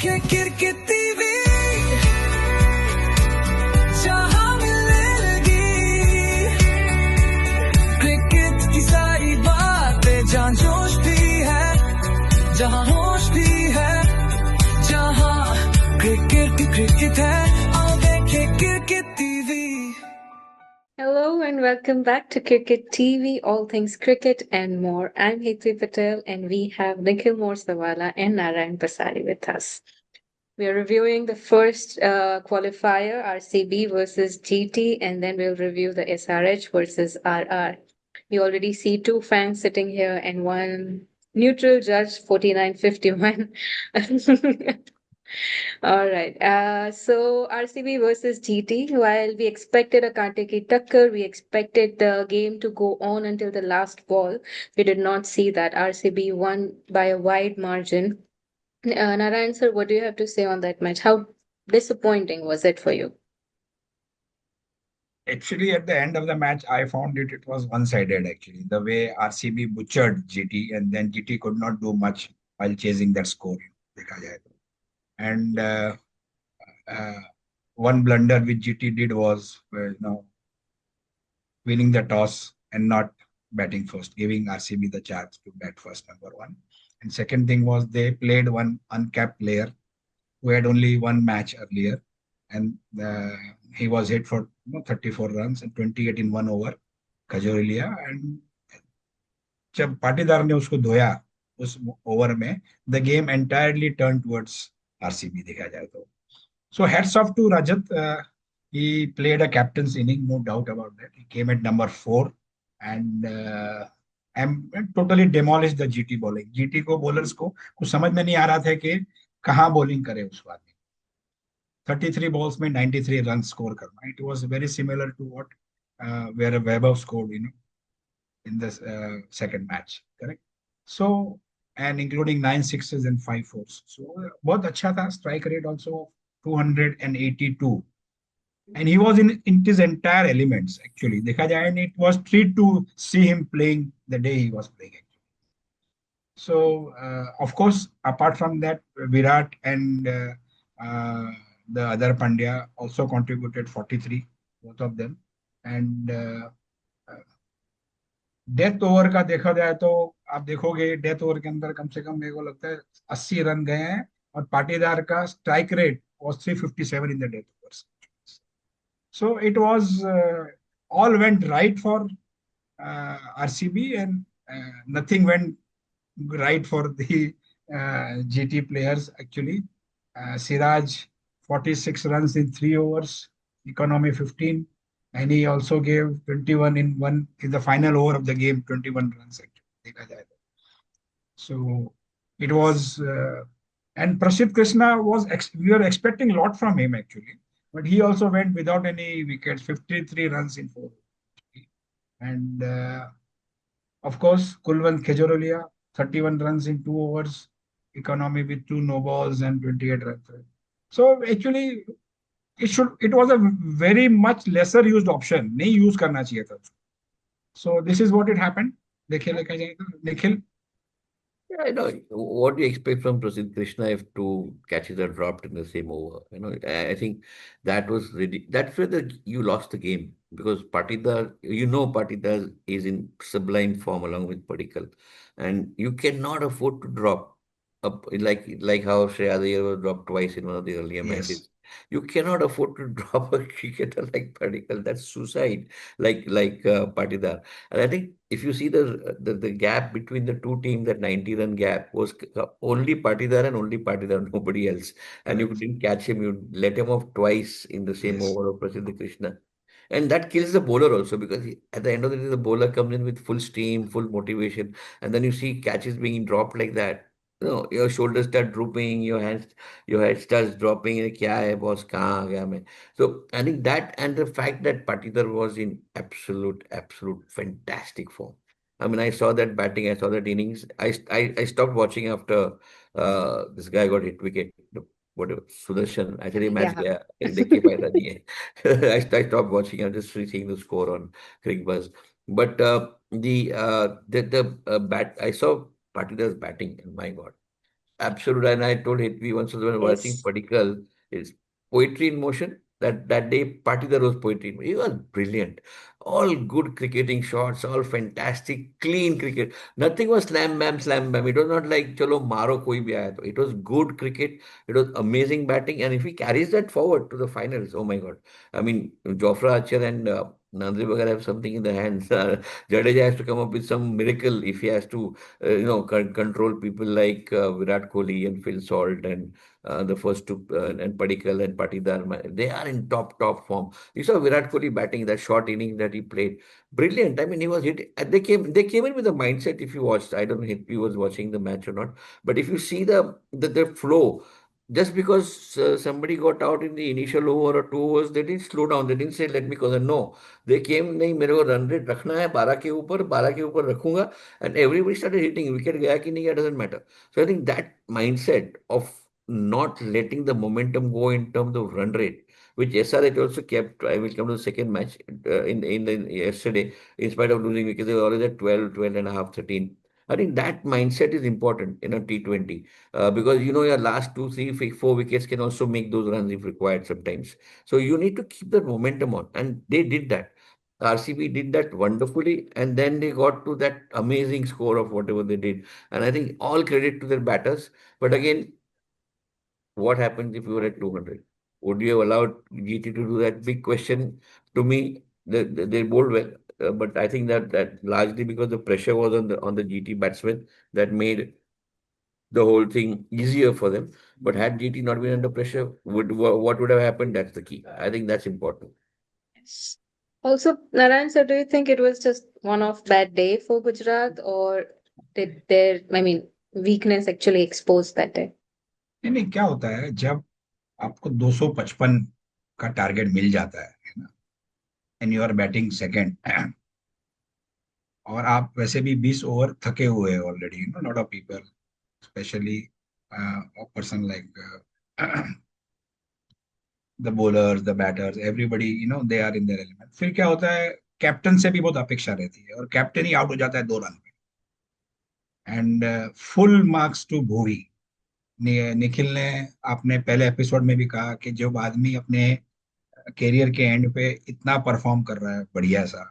Cricket TV जहां मिलने लगी क्रिकेट की सारी बातें जहां जोश भी है जहां होश भी है जहां क्रिकेट है आओ देखें cricket TV. Hello and welcome back to Cricket TV, all things cricket and more. I'm Hetri Patel and we have Nikhil Morsawala and Narayan Pasari with us. We are reviewing the first qualifier, RCB versus GT, and then we'll review the SRH versus RR. You already see two fans sitting here and one neutral judge, 49-51. All right. So RCB versus GT. While we expected a Kartiki Takkar, we expected the game to go on until the last ball. We did not see that. RCB won by a wide margin. Narayan sir, what do you have to say on that match? How disappointing was it for you? Actually, at the end of the match, I found it was one-sided, actually. The way RCB butchered GT, and then GT could not do much while chasing that score. देखा जाए तो. And one blunder which GT did was, winning the toss and not batting first, giving RCB the chance to bat first, number one. And second thing was they played one uncapped player who had only one match earlier, and he was hit for 34 runs and 28 in 1 over, Khajuria. And जब पाटीदार ने उसको धोया उस over में, the game entirely turned towards RCB देखा जाए तो. So hats off to Rajat. He played a captain's inning, no doubt about that. He came at number 4 and totally demolished the GT bowling. GT को bowlers को कुछ समझ में नहीं आ रहा था कि कहाँ bowling करे उस बात में. 33 balls में 93 runs score करना. It was very similar to what where Vaibhav scored, in the second match, correct? So, and including 9 sixes and 5 fours. So, बहुत अच्छा था. Strike rate also 282. And he was in his entire elements, actually. देखा जाए, and it was treat to see him playing the day he was playing, actually. So, of course, apart from that, Virat and the other Pandya also contributed 43, both of them. And death over का देखा जाए तो आप देखोगे death over के अंदर कम से कम मेरे को लगता है 80 रन गए हैं, और पाटीदार का strike rate was 357 in the death overs. So it was all went right for RCB, and nothing went right for the GT players, actually. Siraj 46 runs in 3 overs, economy 15. And he also gave 21 in the final over of the game, 21 runs actually. So it was, and Prasidh Krishna we were expecting a lot from him actually, but he also went without any wickets, 53 runs in 4. And of course, Kulwant Khajuria, 31 runs in 2 overs, economy with 2 no balls and 28 runs. So actually, it was a very much lesser used option. नहीं use करना चाहिए था. So this is what it happened. Nikhil. Yeah, I know. What do you expect from Prasidh Krishna if 2 catches are dropped in the same over? I think that was really, that's where you lost the game, because Patidar, Patidar is in sublime form along with Padikkal, and you cannot afford to drop up like how Shreya Iyer was dropped twice in one of the earlier matches. You cannot afford to drop a cricketer like Padikkal. That's suicide, like Patidar. And I think if you see the gap between the two teams, that 90-run gap was only Patidar and only Patidar, nobody else. And you didn't catch him. You let him off twice in the same over of Prasidh Krishna. And that kills the bowler also, because at the end of the day, the bowler comes in with full steam, full motivation. And then you see catches being dropped like that. Your shoulders start drooping, your head starts dropping. Kya hai boss, kahan aa gaya main? So I think that, and the fact that Patidar was in absolute fantastic form. I mean, I saw that batting, I saw that innings. I stopped watching after this guy got hit wicket. Whatever, Sudarshan. Actually, match gaya. देखके फायदा नहीं है. I stopped watching. I'm just seeing the score on CricBuzz. But the bat, I saw Patidar's batting, and my God, Absolute. And I told Hitvi once when watching Yes. Padikal, it's poetry in motion. That day, Patidar was poetry. He was brilliant. All good cricketing shots, all fantastic, clean cricket. Nothing was slam bam, slam bam. It was not like chalo maro koi bhi aaya. It was good cricket. It was amazing batting. And if he carries that forward to the finals, oh my God. I mean, Jofra Archer and Nandri Bagar have something in their hands. Jadeja has to come up with some miracle if he has to control people like Virat Kohli and Phil Salt and the first two and Padikkal and Patidar. They are in top form. You saw Virat Kohli batting that short inning that he played, brilliant. I mean, he was hit. They came in with a mindset. If you watched, I don't know if he was watching the match or not, but if you see the flow. Just because somebody got out in the initial over or 2 overs, they didn't slow down. They didn't say, let me go. No, they came, नहीं मेरे को run rate रखना है 12 के ऊपर रखूंगा. And everybody started hitting. Wicket gaya ki nahi gaya doesn't matter. So I think that mindset of not letting the momentum go in terms of run rate, which SRH also kept. I will come to the second match in the yesterday. In spite of losing wickets, they were always at 12, 12 and a half, 13. I think that mindset is important in a T20 because your last two, three, 4 wickets can also make those runs if required sometimes. So you need to keep that momentum on, and they did that. RCB did that wonderfully, and then they got to that amazing score of whatever they did. And I think all credit to their batters. But again, what happens if you were at 200? Would you have allowed GT to do that? Big question to me. They bowled well, but I think that largely because the pressure was on the GT batsmen that made the whole thing easier for them. But had GT not been under pressure, what would have happened? That's the key. I think that's important. Yes. Also, Narayan sir, do you think it was just one off bad day for Gujarat, or did their, I mean, weakness actually expose that day? नहीं नहीं, क्या होता है जब आपको 255 का target मिल जाता है ना, and you are batting second, और आप वैसे भी 20 ओवर थके हुए हैं already, lot of people, specially person like the bowlers, the batters, everybody they are in their element. फिर क्या होता है, कैप्टन से भी बहुत अपेक्षा रहती है, और कैप्टन ही आउट हो जाता है 2 रन पे, and full marks to Bhuvi. Nikhil ने आपने पहले एपिसोड में भी कहा कि जब आदमी अपने कैरियर के एंड पे इतना परफॉर्म कर रहा है बढ़िया सा,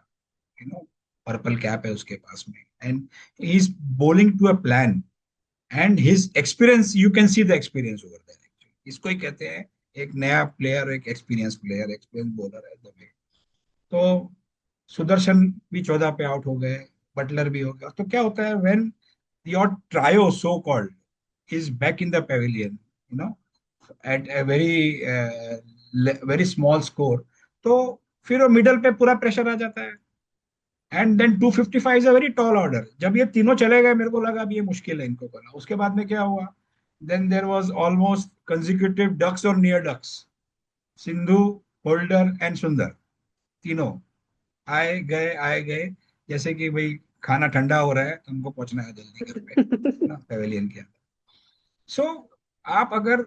पर्पल कैप है उसके पास में, and he is bowling to a plan, and his experience, you can see the experience over there. इसको ही कहते हैं एक नया प्लेयर, एक एक्सपीरियंस प्लेयर, एक्सपीरियंस बॉलर है दबे. तो सुदर्शन भी 14 पे आउट हो गए, बटलर भी हो गया. तो क्या होता है, when your trio so called is back in the pavilion, at a very small score, तो फिर वो मिडल पे पूरा प्रेशर आ जाता है. And then 255 is a very tall order. जब ये तीनों चले गए, मेरे को लगा अब ये मुश्किल है इनको करना. उसके बाद में क्या हुआ, then there was almost consecutive ducks और near ducks. Sindhu, Holder and Sundar, तीनों आए गए जैसे कि भाई खाना ठंडा हो रहा है, तुमको पहुंचना है जल्दी घर पे, ना पेवेलियन के अंदर. सो आप अगर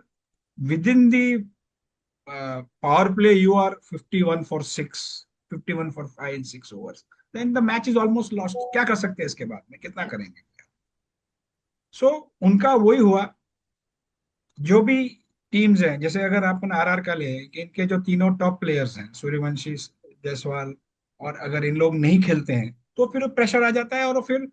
within the power play you are 51 for 6, 51 for 5 in 6 overs, then the match is almost lost. क्या कर सकते हैं इसके बाद में, कितना करेंगे. सो उनका वही हुआ. जो भी टीम्स हैं, जैसे अगर अपन आरआर का ले, कि इनके जो तीनों टॉप प्लेयर्स हैं, सूर्यवंशी, जायसवाल, और अगर इन लोग नहीं खेलते हैं तो फिर प्रेशर आ जाता है, और फिर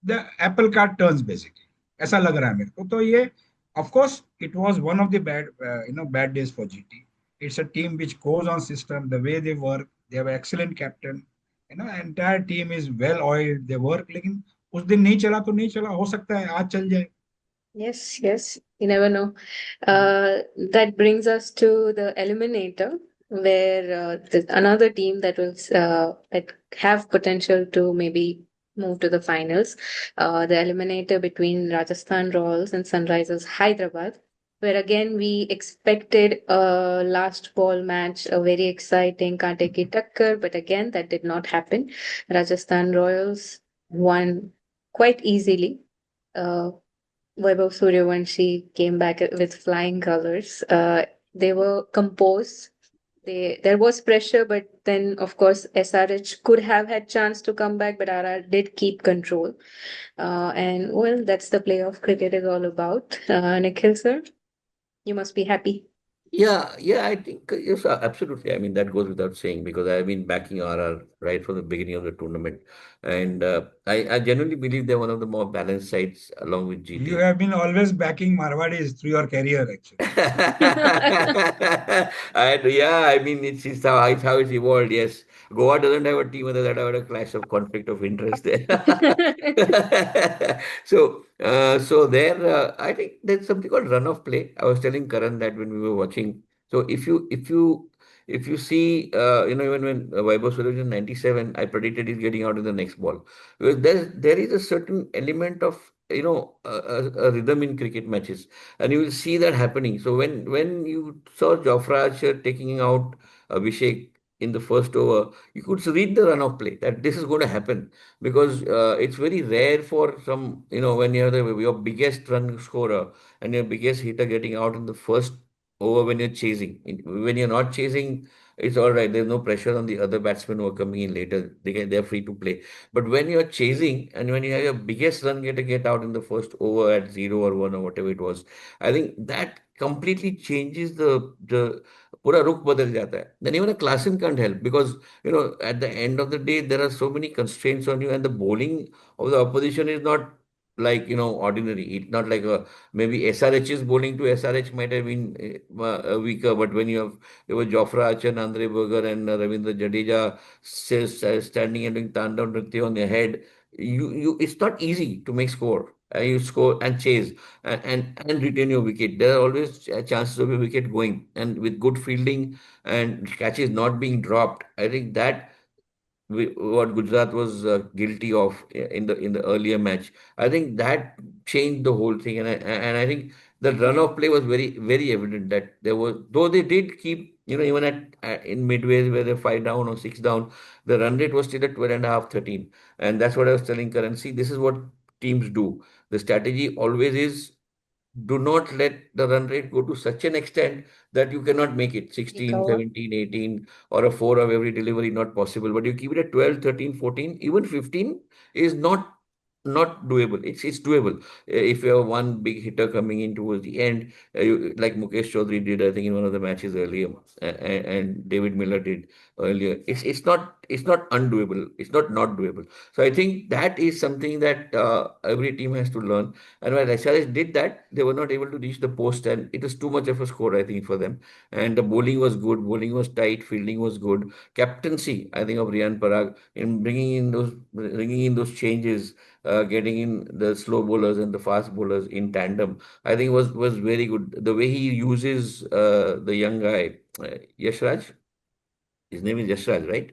the Apple cart turns basically, ऐसा लग रहा है मेरे को. तो ये of course it was one of the bad days for GT. It's a team which goes on system, the way they work, they have an excellent captain, entire team is well oiled, they work. लेकिन उस दिन नहीं चला तो नहीं चला, हो सकता है आज चल जाए. Yes, yes, you never know. That brings us to the eliminator, where another team that will that have potential to maybe move to the finals. The eliminator between Rajasthan Royals and Sunrisers Hyderabad, where again we expected a last ball match, a very exciting Kante ki takkar, but again that did not happen. Rajasthan Royals won quite easily. Vaibhav Suryavanshi came back with flying colors. They were composed. There was pressure, but then of course SRH could have had chance to come back, but RR did keep control. And well, that's the play of cricket is all about. Nikhil sir, you must be happy. Yeah, yeah, I think yes, absolutely. I mean, that goes without saying because I've been backing RR right from the beginning of the tournament, and I genuinely believe they're one of the more balanced sides along with You GT. have been always backing Marwadis through your career, actually. And yeah, I mean, it's how it's evolved. Yes, Goa doesn't have a team other that have a clash of conflict of interest there. So there, I think there's something called run of play. I was telling Karan that when we were watching. So if you see, even when Vaibhav Suryavanshi in '97, I predicted he's getting out in the next ball because there is a certain element of a rhythm in cricket matches, and you will see that happening. So when you saw Jofra Archer taking out Abhishek in the first over, you could read the run of play that this is going to happen because it's very rare for some, when you're your biggest run scorer and your biggest hitter getting out in the first over when you're chasing. When you're not chasing, it's all right. There's no pressure on the other batsmen who are coming in later. They're free to play. But when you're chasing and when you have your biggest run getter get out in the first over at 0 or 1 or whatever it was, I think that completely changes the पूरा रुख बदल जाता है. Then even a Klassen can't help because at the end of the day there are so many constraints on you and the bowling of the opposition is not like ordinary. It's not like maybe SRH's bowling to SRH might have been weaker, but when you have there were Jofra Archer, Andre Berger, and Ravindra Jadeja standing and doing Tandav Nritya on their head, you it's not easy to make score. You score and chase and retain your wicket. There are always chances of your wicket going, and with good fielding and catches not being dropped, I think that what Gujarat was guilty of in the earlier match. I think that changed the whole thing, and I think the run of play was very very evident that there was though they did keep even in midways where they're 5 down or 6 down, the run rate was still at 12 and a half, 13, and that's what I was telling Currency. This is what teams do. The strategy always is do not let the run rate go to such an extent that you cannot make it 16, Recover. 17, 18, or a 4 of every delivery, not possible. But you keep it at 12, 13, 14, even 15 is not doable. It's doable. If you have one big hitter coming in towards the end, like Mukesh Chaudhary did, I think, in one of the matches earlier, and David Miller did earlier. It's not undoable. It's not doable. So I think that is something that every team has to learn. And when SRH did that, they were not able to reach the post, and it was too much of a score, I think, for them. And the bowling was good, bowling was tight, fielding was good. Captaincy, I think, of Riyan Parag in bringing in those changes, getting in the slow bowlers and the fast bowlers in tandem, I think was very good. The way he uses the young guy, Yashraj, his name is Yashraj, right?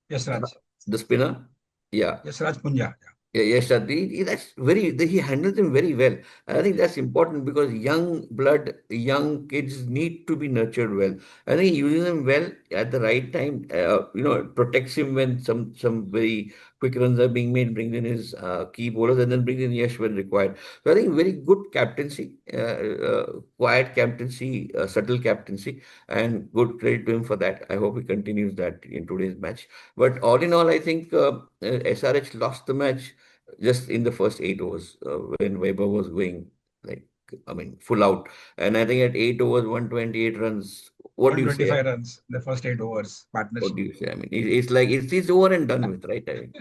Yes, Uh, Raj. the spinner, yeah. Yes, Raj Punja. Yeah, yes, sir. He handles them very well. I think that's important because young blood, young kids need to be nurtured well. I think he uses them well at the right time. Protects him when some very quick runs are being made, brings in his key bowlers, and then brings in Yash when required. So I think very good captaincy, quiet captaincy, subtle captaincy, and good credit to him for that. I hope he continues that in today's match. But all in all, I think SRH lost the match just in the first 8 overs when Weber was going like I mean full out. And I think at 8 overs, 128 runs. What do you say? 125 runs in the first 8 overs What partnership. do you say? I mean, it's like it's over and done with, right? I mean,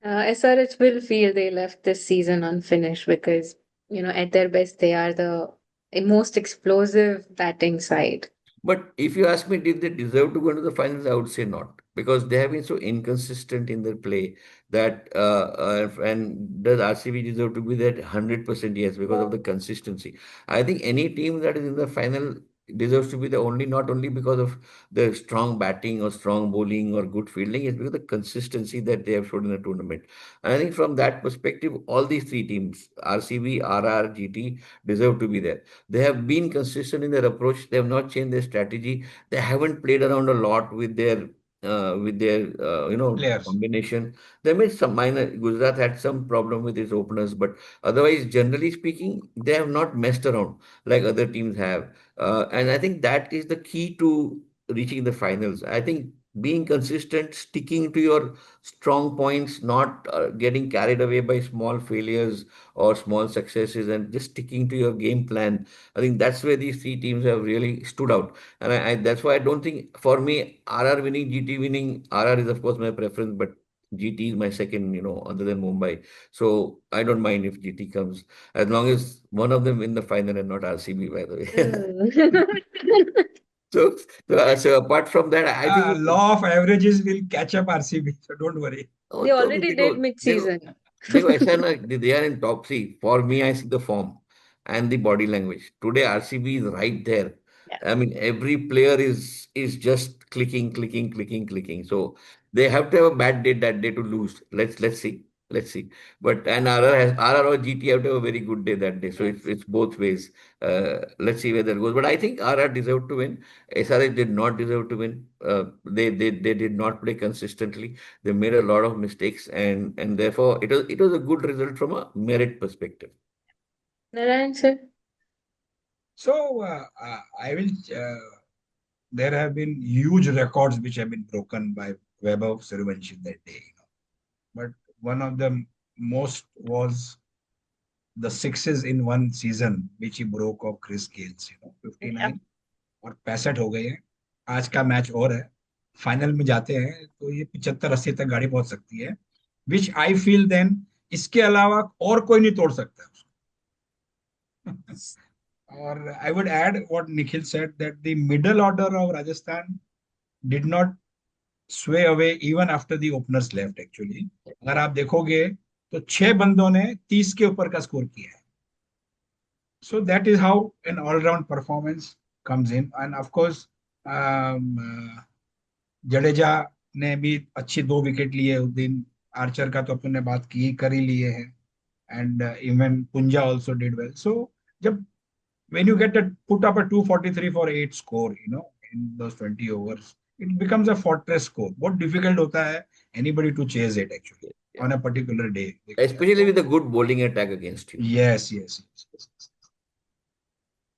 SRH will feel they left this season unfinished because, at their best, they are the most explosive batting side. but if you ask me, did they deserve to go into the finals? I would say not, because they have been so inconsistent in their play that and does RCB deserve to be there? 100% yes, because of the consistency. I think any team that is in the final deserves to be the only not only because of the strong batting or strong bowling or good fielding, it's because of the consistency that they have shown in the tournament. I think from that perspective, all these three teams, RCB, RR, GT, deserve to be there. They have been consistent in their approach. They have not changed their strategy. They haven't played around a lot with their with their Players. combination. They made some minor. Gujarat had some problem with its openers, but otherwise, generally speaking, they have not messed around like other teams have. And I think that is the key to reaching the finals. I think being consistent, sticking to your strong points, not getting carried away by small failures or small successes, and just sticking to your game plan. I think that's where these three teams have really stood out. And that's why I don't think, for me, RR winning, GT winning, RR is of course my preference, but GT is my second, other than Mumbai. So I don't mind if GT comes, as long as one of them win the final and not RCB, by the way. Mm. So, so apart from that, I think Law of averages will catch up RCB, so don't worry. oh, They so already did mid-season. ऐसा ना, they are in top three. For me, I see the form and the body language. Today, RCB is right there. Yeah. I mean, every player is just clicking, clicking, clicking, clicking. So they have to have a bad day that day to lose. Let's see. Let's see. But and RR or GT have to have a very good day that day. So it's both ways. Let's see where that goes. But I think RR deserved to win. SRH did not deserve to win. They did not play consistently. They made a lot of mistakes, and therefore it was a good result from a merit perspective. Narayan sir? So I will. There have been huge records which have been broken by Vaibhav Suryavanshi that day. But one of the most was the sixes in one season which he broke of Chris Gales. 59 और 65 हो गए हैं. आज का match और है, final में जाते हैं तो ये 75-80 तक गाड़ी पहुंच सकती है, विच आई फील देन इसके अलावा और कोई नहीं तोड़ सकता उसको. और I would add what Nikhil said that the middle order of Rajasthan did not sway away even after the openers left actually. अगर आप देखोगे तो 6 बंदों ने 30 के ऊपर का स्कोर किया है. So that is how an all-round performance comes in, and of course Jadeja ने भी अच्छी 2 विकेट लिए उस दिन. आर्चर का तो अपन ने बात की कर ही लिए हैं, and even Punja also did well. So जब when you get put up a 243 for 8 score, in those 20 overs, it becomes a fortress score. बहुत difficult होता है anybody to chase it actually on a particular day. Especially with a good bowling attack against you. Yes.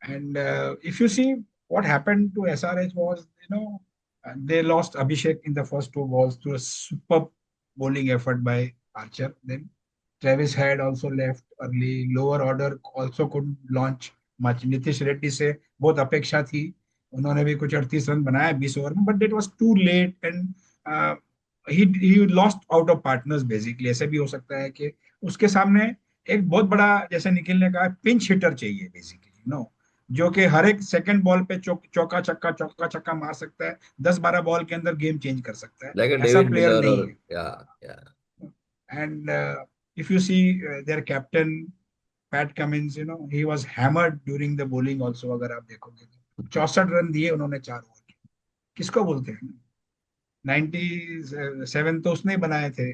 And if you see what happened to SRH was, they lost Abhishek in the first 2 balls to a superb bowling effort by Archer. Then Travis Head also left early. Lower order also couldn't launch much. Nitish Reddy से बहुत अपेक्षा थी, उन्होंने भी कुछ 38 run बनाया 20 over में, but it was too late and he lost out of partners basically. ऐसे भी हो सकता है कि उसके सामने एक बहुत बड़ा, जैसे निखिल ने कहा, पिंच हिटर चाहिए बेसिकली, जो कि हर एक सेकंड बॉल पे चौका छक्का मार सकता है, 10-12 बॉल के अंदर गेम चेंज कर सकता है. Like a ऐसा David प्लेयर Miller नहीं or है. yeah. And if you see their captain Pat Cummins, he was hammered during the bowling also. अगर आप देखोगे तो 64 रन दिए उन्होंने 4 ओवर के. किसको बोलते हैं? 97 तो उसने बनाए थे.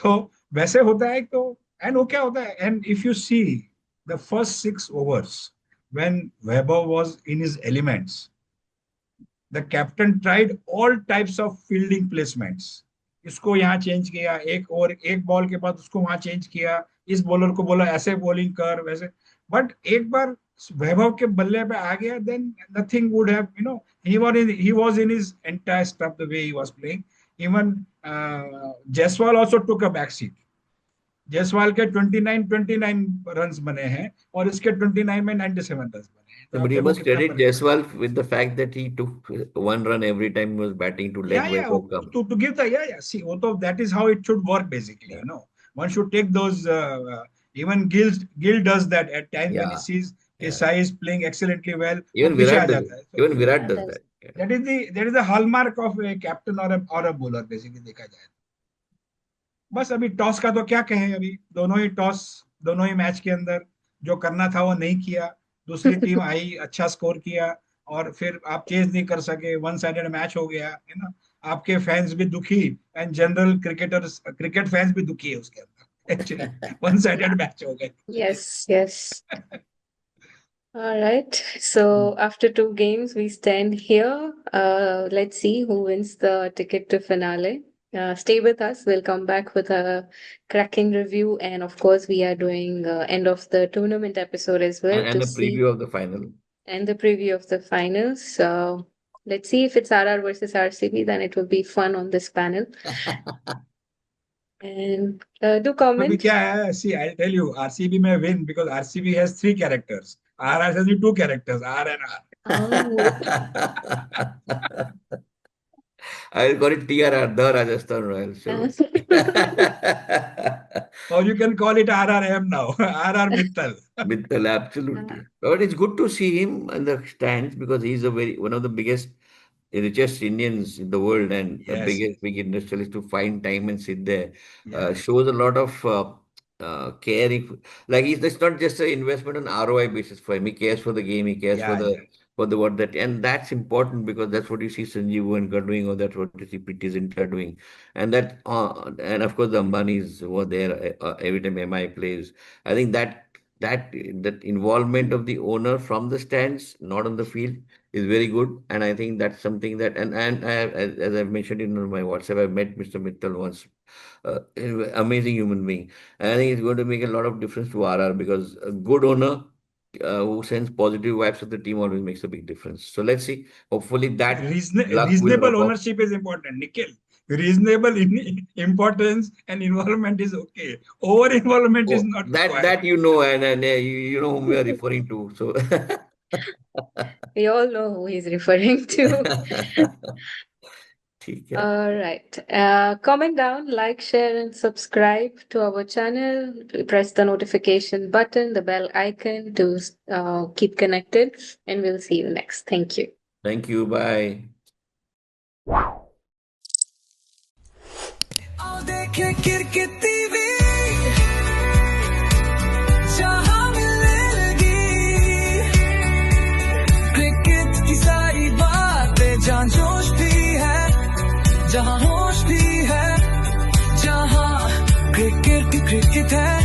तो वैसे होता है तो, एंड वो क्या होता है, and if you see the first 6 overs when Vaibhav was in his elements, the captain tried all types of fielding placements. इसको यहाँ चेंज किया, एक बॉल के बाद उसको वहां चेंज किया, इस बॉलर को बोला ऐसे बॉलिंग कर वैसे, बट एक बार वैभव के बल्ले पे आ गया, then nothing would have, he was in his entire stuff the way he was playing. Even Jaiswal also took a back seat. Jaiswal के 29 रन्स बने हैं और इसके 29 में 97 रन्स बने हैं. But you must credit Jaiswal with the fact that he took 1 run every time he was batting to let Vaibhav come. To give the see, that is how it should work basically. One should take those. Even Gill does that at times when he sees his size playing excellently well. Even Virat does that. Even Virat does that. That is the hallmark of a captain or a bowler basically. देखा जाए बस. अभी toss का तो क्या कहें, अभी दोनों ही मैच के अंदर जो करना था वो नहीं किया. दूसरी टीम आई, अच्छा स्कोर किया, और फिर आप चेज नहीं कर सके, वन साइडेड मैच हो गया है ना. आपके फैंस भी दुखी, एंड जनरल क्रिकेट फैंस भी दुखी है उसके अंदर. एक्चुअली वन साइडेड मैच हो गए. Yes. All right. So after two games, we stand here. Let's see who wins the ticket to finale. Stay with us. We'll come back with a cracking review, and of course, we are doing end of the tournament episode as well And to a see preview of the final. and the preview of the finals. So let's see if it's RR versus RCB. Then it will be fun on this panel. And do अभी comment. क्या है, see, I'll tell you, RCB may win because RCB has three characters. RR has only two characters, R and R. Oh. I'll call it TRR, the Rajasthan Royals. Chalo. Or you can call it RRM now, RR Mittal. Mittal, absolutely. But it's good to see him in the stands because he's one of the biggest, richest Indians in the world and the Yes, biggest big industrialist to find time and sit there. yeah, Shows a lot of care. Like it's not just an investment on ROI basis for him. He cares for the game. He cares yeah, yeah. for the what that, and that's important because that's what you see Sanjeev Wanka doing, or that's what you see Preeti Zinta doing, and of course the Ambanis were there every time MI plays. I think that involvement of the owner from the stands, not on the field, is very good. And I think that's something that, and I have, as I've mentioned in my WhatsApp, I've met Mr. Mittal once. Amazing human being. And I think it's going to make a lot of difference to RR because a good owner who sends positive vibes to the team always makes a big difference. So let's see. Hopefully that luck will Reasonable rub off. ownership is important, Nikhil. Reasonable importance and involvement is okay. Over involvement is Oh, not required. that you know, and you know whom we are referring to. So We all know who he's referring to. ठीक है. All right. Comment down, like, share, and subscribe to our channel. Press the notification button, the bell icon to keep connected, and we'll see you next. Thank you. Thank you. Bye. आओ देखे cricket TV जहां मिलने लगी cricket की सारी बातें जहां जोश भी है जहां होश भी है जहां क्रिकेट है